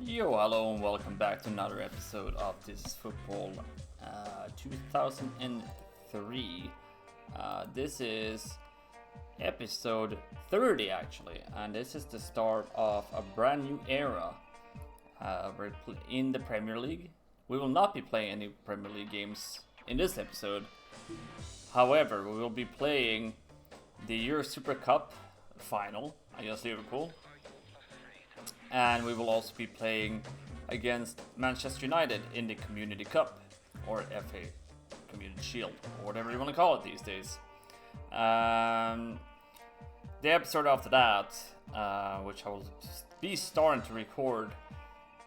Yo, hello and welcome back to another episode of This is Football 2003. This is episode 30 actually, and this is the start of a brand new era. We're in the Premier League. We will not be playing any Premier League games in this episode. However, we will be playing the Euro Super Cup final against Liverpool. And we will also be playing against Manchester United in the Community Cup, or FA Community Shield, or whatever you want to call it these days. The episode after that, which I will be starting to record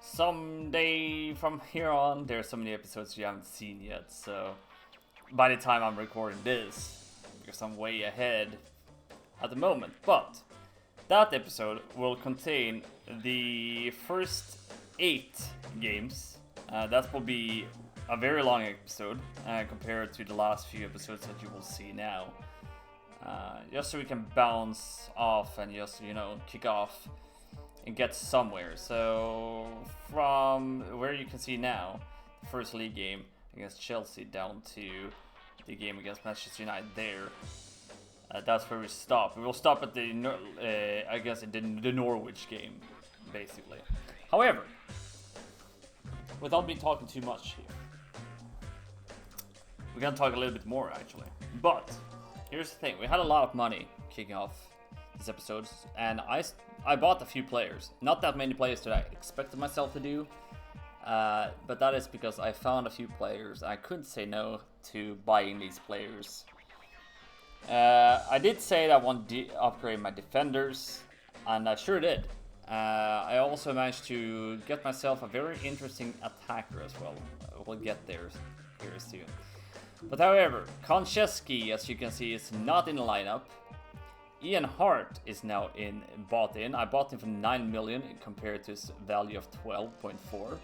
someday from here on, there are so many episodes you haven't seen yet, so by the time I'm recording this, because I'm way ahead at the moment, but that episode will contain the first 8 games. That will be a very long episode compared to the last few episodes that you will see now. Just so we can bounce off and just, kick off and get somewhere. So from where you can see now, the first league game against Chelsea down to the game against Manchester United there. That's where we stop. We will stop at the Norwich game, basically. However, without me talking too much here, we're gonna talk a little bit more actually. But here's the thing: we had a lot of money kicking off these episodes, and I bought a few players. Not that many players that I expected myself to do, but that is because I found a few players. I couldn't say no to buying these players. I did say that I want to upgrade my defenders, and I sure did. I also managed to get myself a very interesting attacker as well. We'll get there here soon. But however, Konchesky, as you can see, is not in the lineup. Ian Hart is now bought in. I bought him for 9 million compared to his value of 12.4.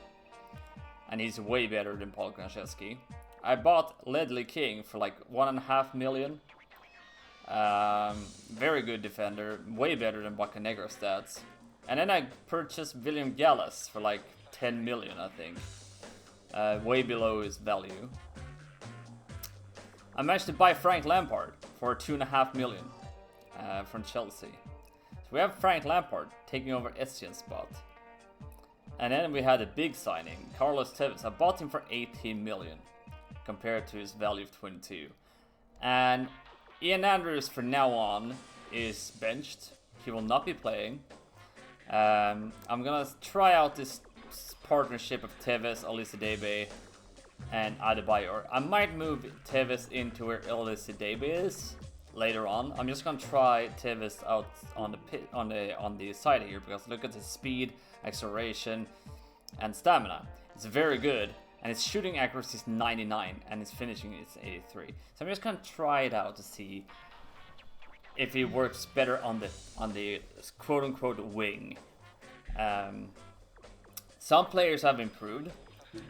And he's way better than Paul Konchesky. I bought Ledley King for like 1.5 million. Very good defender, way better than Bocanegra stats. And then I purchased William Gallas for like 10 million, I think. Way below his value. I managed to buy Frank Lampard for 2.5 million from Chelsea. So we have Frank Lampard taking over Etienne's spot. And then we had a big signing, Carlos Tevez. I bought him for 18 million compared to his value of 22. And Ian Andrews from now on is benched. He will not be playing. I'm gonna try out this partnership of Tevez, Olisadebe, and Adebayor. I might move Tevez into where Olisadebe is later on. I'm just gonna try Tevez out on the side here because look at his speed, acceleration, and stamina. It's very good. And his shooting accuracy is 99, and his finishing is 83. So I'm just gonna try it out to see if it works better on the quote-unquote wing. Some players have improved.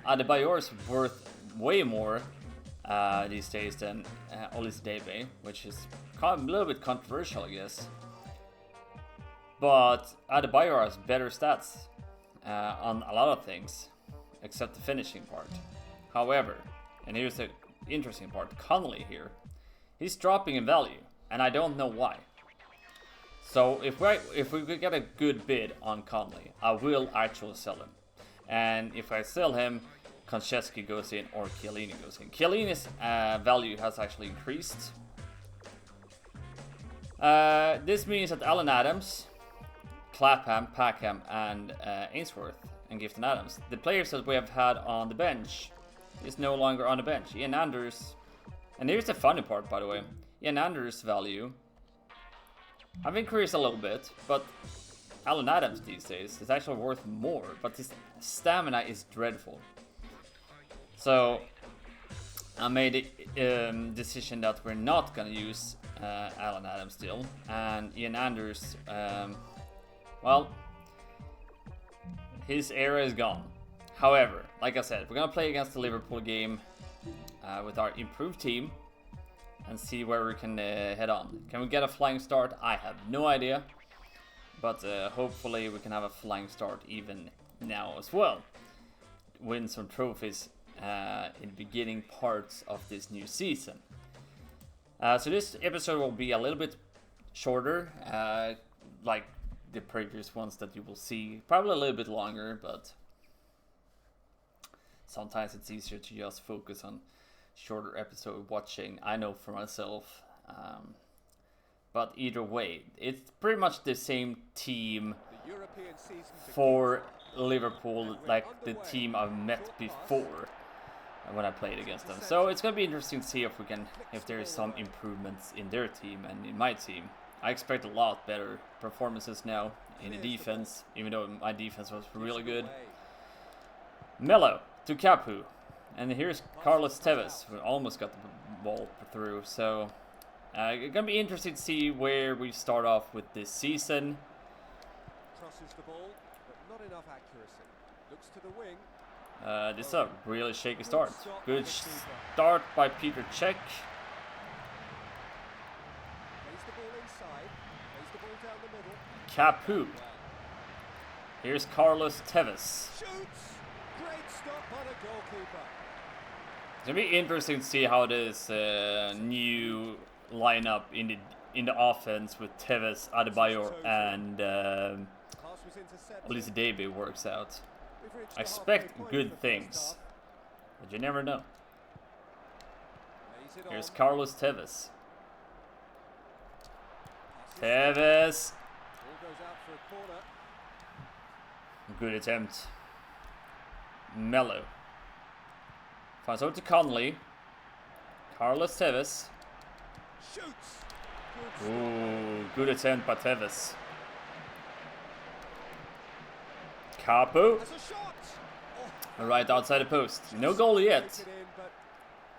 Adebayor is worth way more these days than Olisadebe, which is a little bit controversial, I guess. But Adebayor has better stats on a lot of things, except the finishing part. However, and here's the interesting part, Connolly here, he's dropping in value, and I don't know why. So if we could get a good bid on Connolly, I will actually sell him. And if I sell him, Konchesky goes in or Chiellini goes in. Chiellini's value has actually increased. This means that Alan Adams, Clapham, Packham, and Ainsworth, and Gifton Adams, the players that we have had on the bench, is no longer on the bench. Ian Anders, and here's the funny part, by the way. Ian Anders' value have increased a little bit, but Alan Adams these days is actually worth more, but his stamina is dreadful. So I made a decision that we're not gonna use Alan Adams still, and Ian Anders, well, his era is gone. However, like I said, we're gonna play against the Liverpool game with our improved team and see where we can head on. Can we get a flying start? I have no idea, but hopefully we can have a flying start even now as well. Win some trophies in the beginning parts of this new season. So this episode will be a little bit shorter, like the previous ones that you will see. Probably a little bit longer, but sometimes it's easier to just focus on shorter episode watching. I know for myself. But either way, it's pretty much the same team for Liverpool, like the team I've met before when I played against them. So it's gonna be interesting to see if there is some improvements in their team and in my team. I expect a lot better performances now in the defense, even though my defense was really good. Melo to Capu, and here's Carlos Tevez, who almost got the ball through. So it's gonna be interesting to see where we start off with this season. Crosses the ball, but not enough accuracy. Looks to the wing. This is a really shaky start. Good start by Peter Cech. Plays the ball inside. Plays the ball down the middle. Capu. Here's Carlos Tevez. Shoots. Great stop by the goalkeeper. It's gonna be interesting to see how this new lineup in the offense with Tevez, Adebayor, and Pass was intercepted. Olise works out. We've reached I the expect halfway point good of the first things, half. but you never know. Lays it Here's on. Carlos Tevez. Passes. Tevez. Ball goes out for a corner. Good attempt. Melo. Finds over to Conley. Carlos Tevez. Shoots. Good stop. Ooh, good attempt by Tevez. Capu. Has a shot. Oh, Right outside the post. No goal yet. take it in, but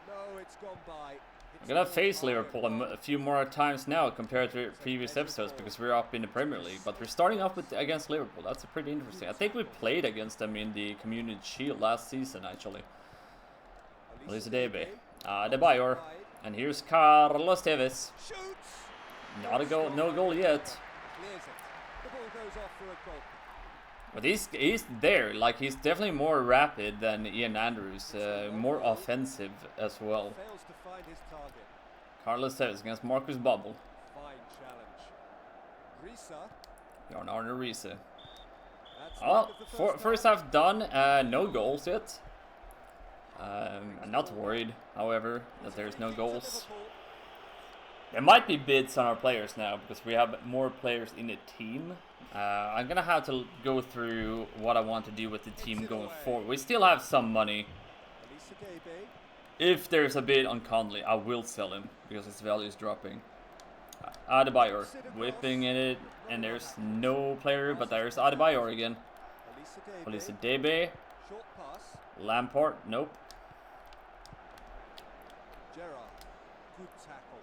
no, it's gone by. We're gonna face Liverpool a few more times now compared to previous episodes because we're up in the Premier League. But we're starting off against Liverpool. That's pretty interesting. I think we played against them in the Community Shield last season, actually. Olise Adebayor. And here's Carlos Tevez. Shoots. Not a goal, no goal yet. Clears it. The ball goes off for a goal. But he's there. Like, he's definitely more rapid than Ian Andrews. More offensive as well. Fails to find his target. Carlos Tevez against Marcus Bubble. Fine challenge. Risa. Jan Arne Riise. That's the Oh, end of the first half done. No goals yet. I'm not worried, however, that there's no goals. There might be bids on our players now because we have more players in the team. I'm gonna have to go through what I want to do with the team going forward. We still have some money. Olise Gabe. If there's a bid on Conley, I will sell him because his value is dropping. Adebayor whipping in it, and there's no player, but there's Adebayor again. Olise Olise Gabe. Short pass. Lampard, nope. Gerrard. Good tackle.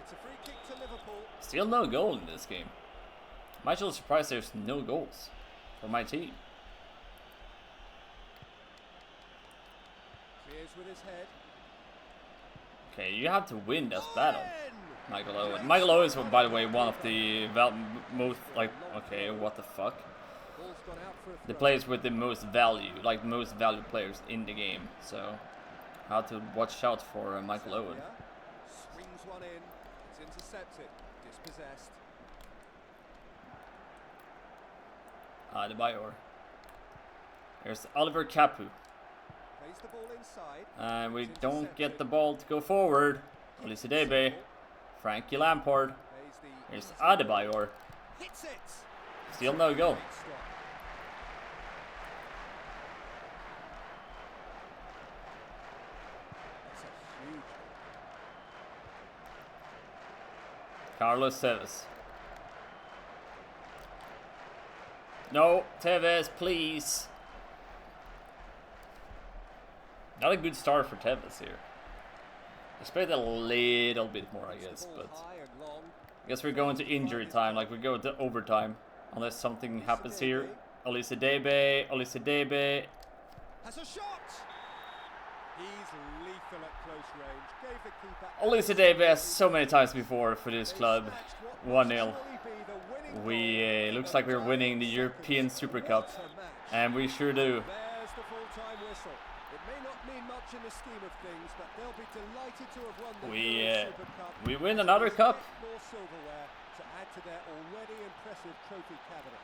It's a free kick to Liverpool. Still no goal in this game. I'm actually surprised there's no goals for my team. Clears with his head. Okay, you have to win this battle, Michael Owen. Michael Owen is, by the way, one of the most, like, okay, what the fuck? Ball's gone out for a The throw. players with the most value, like the most valued players in the game. So, I have to watch out for Michael Owen. Swings one in. It's intercepted. Dispossessed. Adebayor. There's Oliver Capu. Plays the ball inside. And we don't get the ball to go forward. Olise Debe. Frankie Lampard. Plays the There's Adebayor. hits it. Still no goal. Great stop. That's a huge. Carlos Tevez. No, Tevez, please. Not a good start for Tevez here. Expect a little bit more, I guess, but High and long. I guess we're going to injury time, like we go to overtime, unless something happens here. Olise Debe. Has a shot. He's lethal at close range. Gave the keeper. Olise Debe has so many times before for this club. 1-0. We looks like we're winning the European Super Cup, and we sure do. There's the full-time whistle. It may not mean much in the scheme of things, but they'll be delighted to have won the Euro Super Cup. We win another cup. More silverware to add to their already impressive trophy cabinet.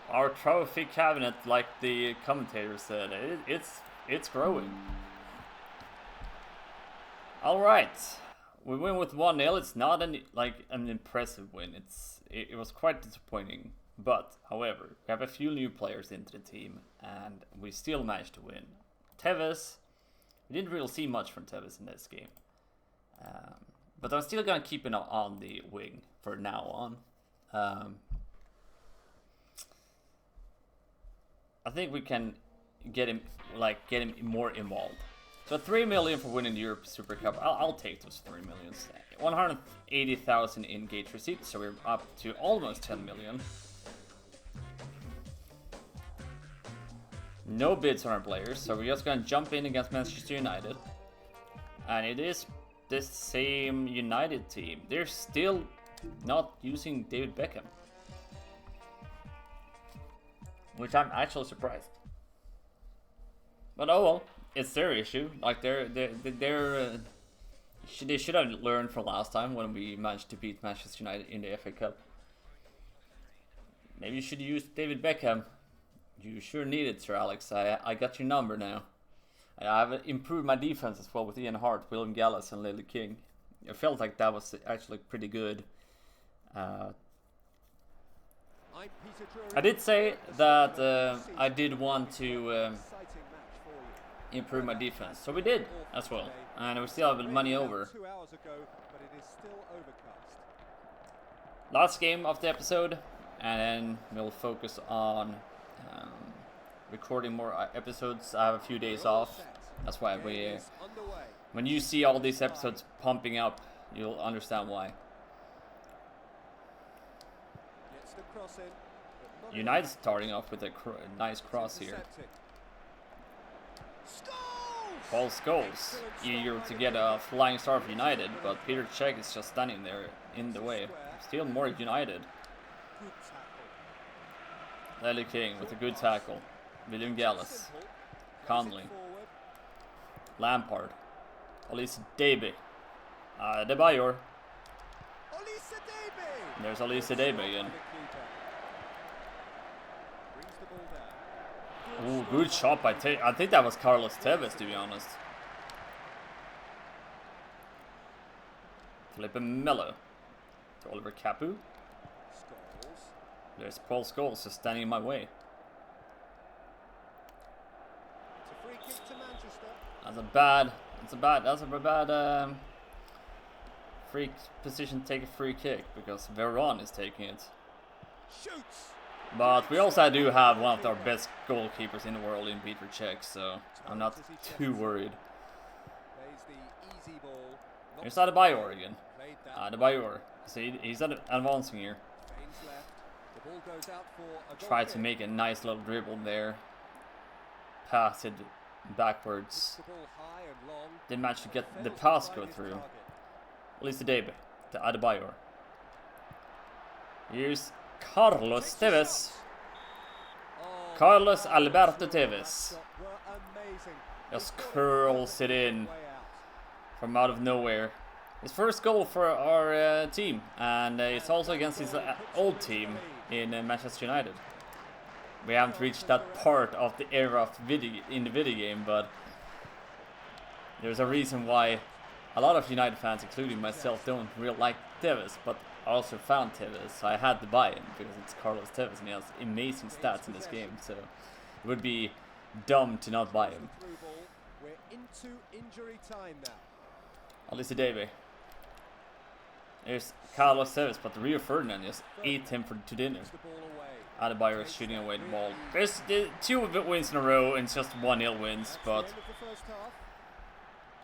Our trophy cabinet, like the commentator said, it's growing. All right, we win with 1-0. It's not an impressive win. It was quite disappointing. But however, we have a few new players into the team, and we still managed to win. Tevez, we didn't really see much from Tevez in this game, but I'm still gonna keep him on the wing for now on. I think we can get him more involved. So 3 million for winning the Europe Super Cup. I'll take those 3 millions. 180,000 in gate receipts, so we're up to almost 10 million. No bids on our players, so we're just gonna jump in against Manchester United. And it is the same United team. They're still not using David Beckham, which I'm actually surprised. But oh well, it's their issue. Like they should have learned from last time when we managed to beat Manchester United in the FA Cup. Maybe you should use David Beckham. You sure need it, Sir Alex. I got your number now. I've improved my defense as well with Ian Hart, William Gallas, and Ledley King. I felt like that was actually pretty good. I did say that I did want to improve my defense, so we did as well, and we still have money over. Last game of the episode, and then we'll focus on recording more episodes. I have a few days off. That's why when you see all these episodes pumping up, you'll understand why. United starting off with a nice cross here. Paul Scholes eager to get a flying start for United, but Peter Cech is just standing there in the way. Still more United. Ledley King with a good tackle. William Gallas. Conley. Lampard. Olise Debe. Adebayor. There's Olise Debe again. Ooh, good shot by Tevez. I think that was Carlos Tevez, to be honest. Felipe Melo. To Oliver Capu. There's Paul Scholes just standing in my way. That's a bad free position to take a free kick because Veron is taking it. But we also do have one of our best goalkeepers in the world in Peter Cech, so I'm not too worried. Here's Adebayor again. Adebayor. See, he's advancing here. Try to make a nice little dribble there. Pass it backwards. Didn't manage to get the pass go through. Olise Debe to Adebayor. Here's Carlos Tevez. Carlos Alberto Tevez. Just curls it in from out of nowhere. His first goal for our team, and it's also against his old team in Manchester United. We haven't reached that part of the era of in the video game, but there's a reason why a lot of United fans, including myself, don't really like Tevez, but I also found Tevez, so I had to buy him because it's Carlos Tevez and he has amazing stats in this game, so it would be dumb to not buy him. We're into injury time now. Olise Debe. There's Carlos Tevez, but Rio Ferdinand just ate him to dinner. Adebayor is shooting away the ball. There's 2 wins in a row and it's just 1-0 wins, but...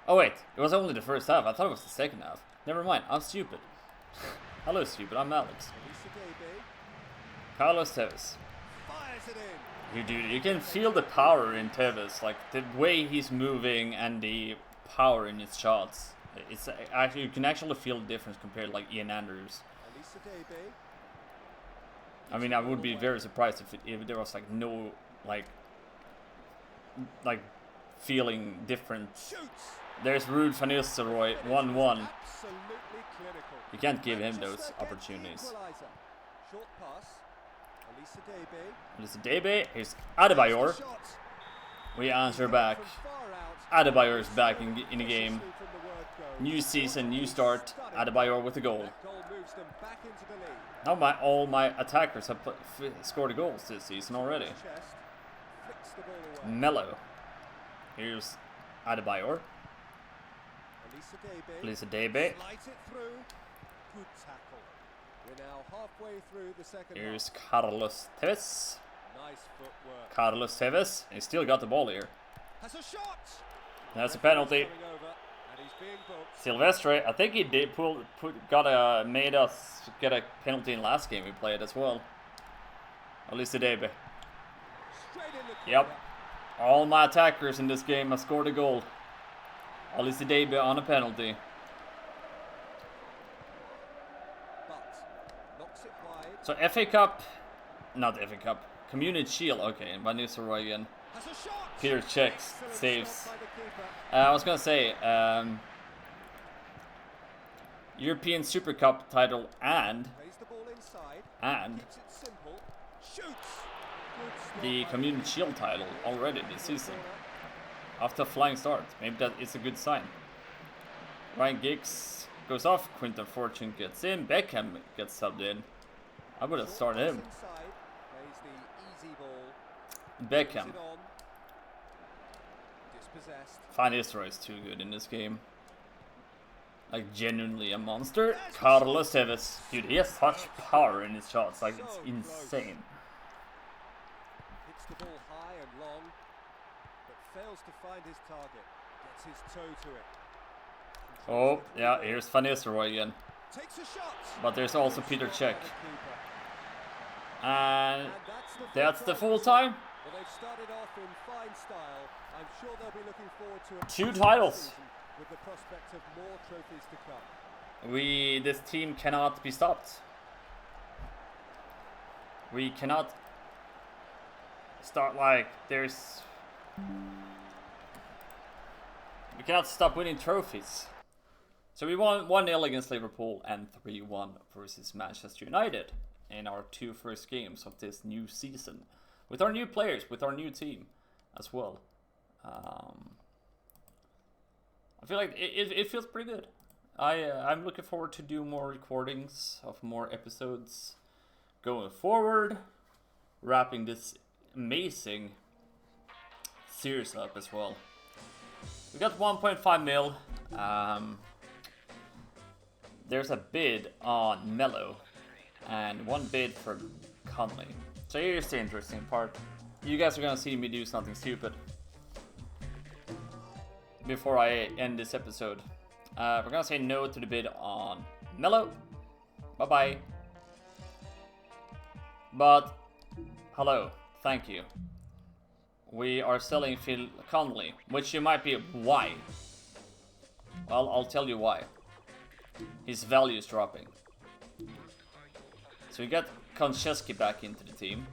Oh wait, it was only the first half. I thought it was the second half. Never mind, I'm stupid. Hello stupid, I'm Alex. Carlos Tevez. You can feel the power in Tevez, like the way he's moving and the power in his shots. It's actually, you can actually feel the difference compared to like Ian Andrews. Elisa Debe. I mean, I would be very surprised if there was like no like feeling different. Shoots. There's Ruud van Nistelrooy, 1-1. Absolutely clinical. You can't give him those Manchester gets opportunities. the equaliser. Short pass. Elisa Debe. Elisa Debe, here's Adebayor. Shot. We answer back. From far out. Adebayor is back in the game. From the word go. New season, new start. Adebayor with a goal. That goal moves them back into the lead. Now all my attackers have scored goals this season already. Chest. Flicks the ball away. Mello. Here's Adebayor. Elisa Debe. Elisa Debe. Slides it through. Good tackle. We're now halfway through the second Here's half. Carlos Tevez. Nice footwork. Carlos Tevez. He still got the ball here. Has a shot. That's a penalty. Coming over, and he's being booked. Silvestre, I think he did made us get a penalty in last game we played as well. Elisa Debe. Straight in the corner. Yep. All my attackers in this game have scored a goal. Elisa Debe on a penalty. But knocks it wide. So FA Cup, not FA Cup, Community Shield. Okay, Van Nistelrooy again. Has a shot. Peter checks, Excellent saves. shot by the keeper. I was gonna say European Super Cup title and Plays the ball inside. and Keeps it simple. Shoots. Good stop the by Community Shield title already this season. After a flying start, maybe that is a good sign. Ryan Giggs goes off, Quinton Fortune gets in, Beckham gets subbed in. I would have started him. Inside. Plays the easy ball. Beckham. Moves it on. Dispossessed. Van Nistelrooy is too good in this game. Like genuinely a monster. Carlos Tevez. Dude, he has such power in his shots, like it's insane. Hits the ball high and long, but fails to find his target. Gets his toe to it. Oh, yeah, here's Van Nistelrooy again. Takes a shot. But there's also Peter Cech. By the keeper. And And that's the full whistle. time. Well, they've started off in fine style. I'm sure they'll be looking forward to a 2 titles. season with the prospect of more trophies to come. This team cannot be stopped. We cannot start we cannot stop winning trophies. So we won 1-0 against Liverpool and 3-1 versus Manchester United in our 2 first games of this new season. With our new players, with our new team as well. I feel like it feels pretty good. I'm looking forward to do more recordings of more episodes going forward. Wrapping this amazing series up as well. We got 1.5 mil. There's a bid on Mello and 1 bid for Conley. So here's the interesting part. You guys are gonna see me do something stupid before I end this episode. We're gonna say no to the bid on Mello. Bye bye. But hello, thank you. We are selling Phil Connolly, which you might be, why? Well, I'll tell you why. His value is dropping. So we got Konchesky back into the team.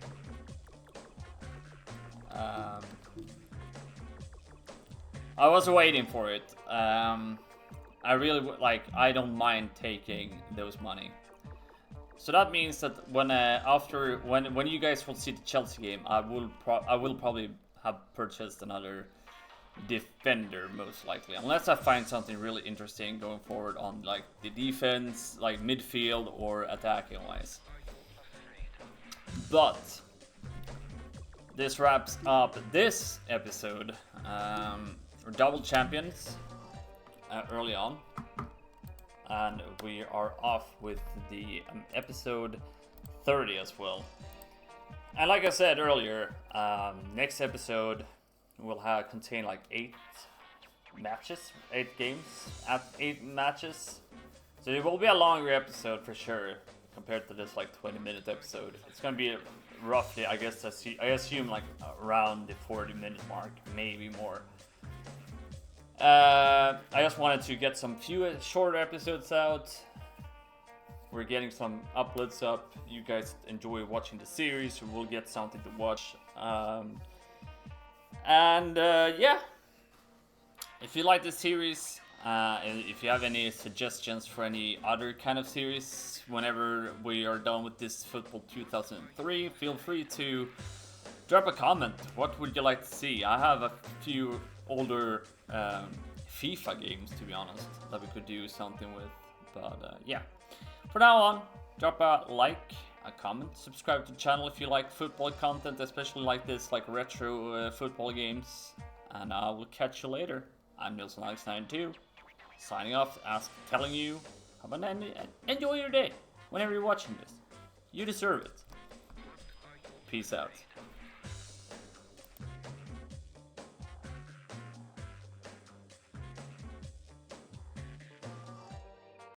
I was waiting for it. I really I don't mind taking those money. So that means that when you guys will see the Chelsea game, I will probably have purchased another defender most likely, unless I find something really interesting going forward on like the defense, like midfield or attacking wise. But this wraps up this episode. We're double champions early on. And we are off with the episode 30 as well. And like I said earlier, next episode will contain like 8 matches, 8 games, 8 matches. So it will be a longer episode for sure compared to this like 20-minute episode. It's gonna be roughly, I assume like around the 40-minute mark, maybe more. I just wanted to get some few shorter episodes out. we're getting some uploads up. You guys enjoy watching the series, we'll get something to watch. Yeah, if you like the series, and if you have any suggestions for any other kind of series whenever we are done with this Football 2003, feel free to drop a comment. What would you like to see? I have a few older FIFA games, to be honest, that we could do something with. But yeah, for now on, drop a like, a comment, subscribe to the channel if you like football content, especially like this, like retro football games. And I will catch you later. I'm NilsonAlex92, signing off, telling you, enjoy your day whenever you're watching this. You deserve it. Peace out.